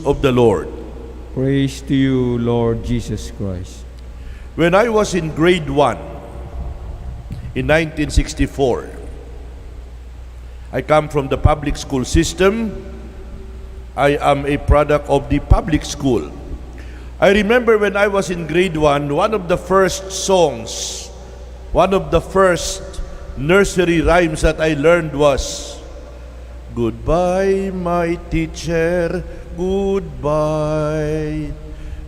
of the Lord. Praise to you, Lord Jesus Christ. When I was in grade 1 in 1964, I come from the public school system. I am a product of the public school. I remember when I was in grade 1, one of the first songs, one of the first nursery rhymes that I learned was, "Goodbye, my teacher, goodbye.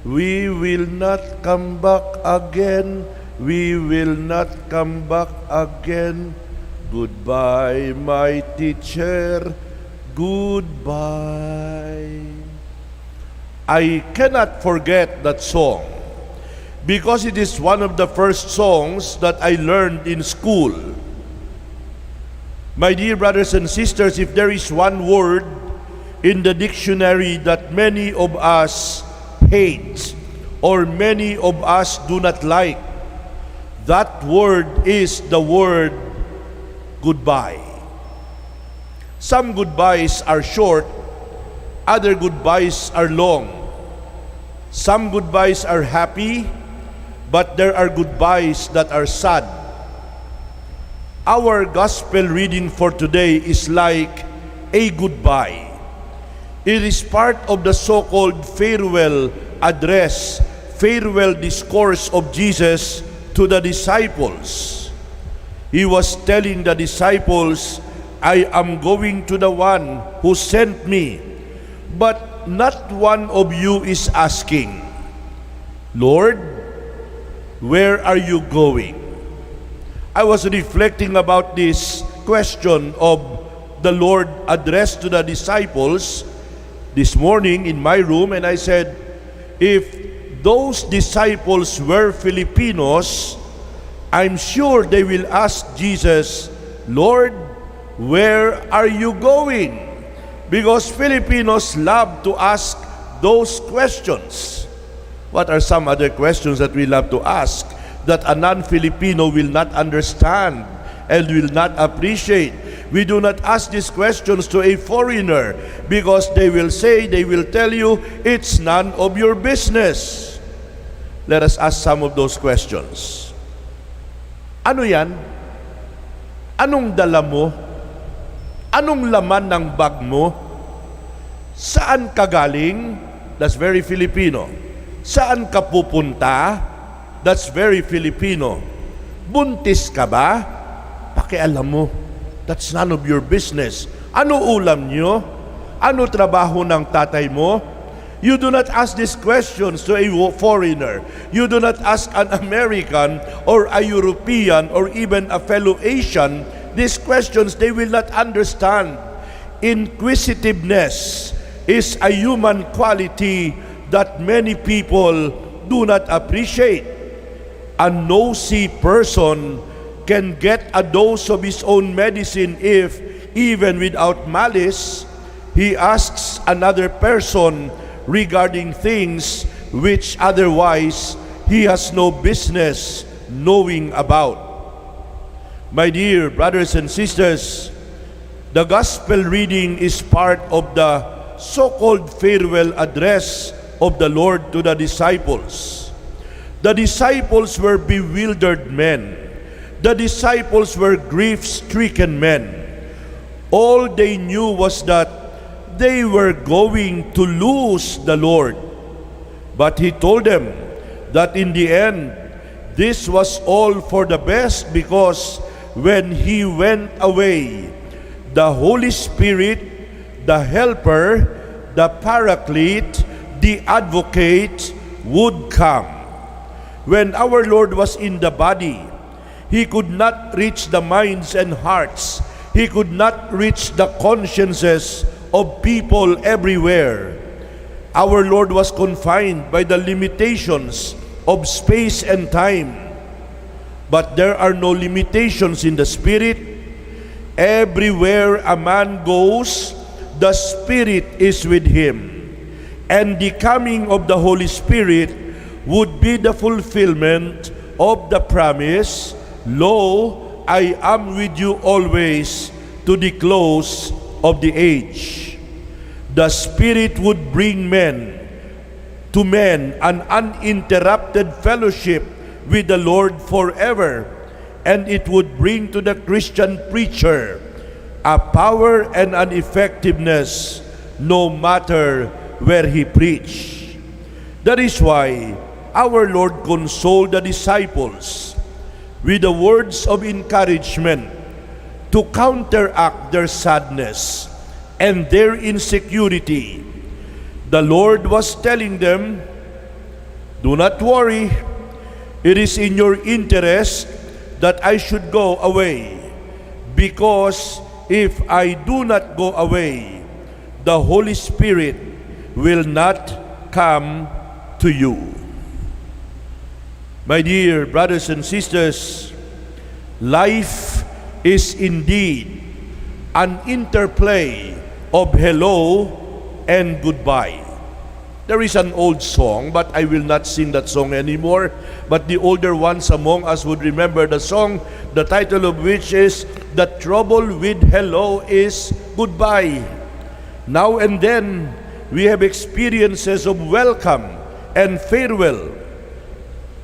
We will not come back again. We will not come back again. Goodbye, my teacher, goodbye." I cannot forget that song because it is one of the first songs that I learned in school. My dear brothers and sisters, if there is one word in the dictionary that many of us hate or many of us do not like, that word is the word goodbye. Some goodbyes are short, other goodbyes are long. Some goodbyes are happy, but there are goodbyes that are sad. Our gospel reading for today is like a goodbye. It is part of the so-called farewell address, farewell discourse of Jesus to the disciples. He was telling the disciples, "I am going to the one who sent me." But not one of you is asking, "Lord, where are you going?" I was reflecting about this question of the Lord addressed to the disciples this morning in my room, and I said, if those disciples were Filipinos, I'm sure they will ask Jesus, "Lord, where are you going?" Because Filipinos love to ask those questions. What are some other questions that we love to ask that a non-Filipino will not understand and will not appreciate? We do not ask these questions to a foreigner because they will tell you, it's none of your business. Let us ask some of those questions. Ano yan? Anong dala mo? Anong laman ng bag mo? Saan ka galing? That's very Filipino. Saan ka pupunta? That's very Filipino. Buntis ka ba? Pakialam mo. That's none of your business. Ano ulam nyo? Ano trabaho ng tatay mo? You do not ask these questions to a foreigner. You do not ask an American or a European or even a fellow Asian these questions. They will not understand. Inquisitiveness is a human quality that many people do not appreciate. A nosy person can get a dose of his own medicine if, even without malice, he asks another person regarding things which otherwise he has no business knowing about. My dear brothers and sisters, the gospel reading is part of the so-called farewell address of the Lord to the disciples. The disciples were bewildered men. The disciples were grief-stricken men. All they knew was that they were going to lose the Lord. But He told them that in the end, this was all for the best, because when He went away, the Holy Spirit, the Helper, the Paraclete, the Advocate would come. When our Lord was in the body, He could not reach the minds and hearts. He could not reach the consciences of people everywhere. Our Lord was confined by the limitations of space and time. But there are no limitations in the Spirit. Everywhere a man goes, the Spirit is with him. And the coming of the Holy Spirit would be the fulfillment of the promise, "Lo, I am with you always to the close of the age." the Spirit would bring men an uninterrupted fellowship with the Lord forever, and it would bring to the Christian preacher a power and an effectiveness no matter where he preached. That is why our Lord consoled the disciples with the words of encouragement to counteract their sadness and their insecurity. The Lord was telling them, "Do not worry. It is in your interest that I should go away, because if I do not go away, the Holy Spirit will not come to you." My dear brothers and sisters, life is indeed an interplay of hello and goodbye. There is an old song, but I will not sing that song anymore. But the older ones among us would remember the song, the title of which is "The Trouble with Hello is Goodbye." Now and then, we have experiences of welcome and farewell.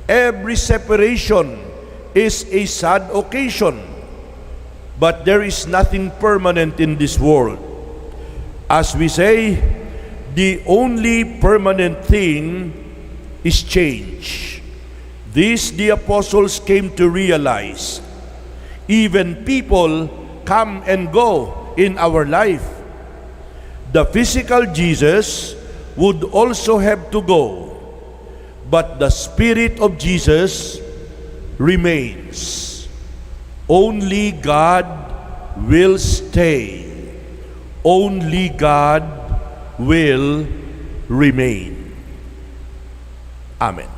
Every separation is a sad occasion, but there is nothing permanent in this world. As we say, the only permanent thing is change. This the apostles came to realize. Even people come and go in our life. The physical Jesus would also have to go, but the Spirit of Jesus remains. Only God will stay. Only God will remain. Amen.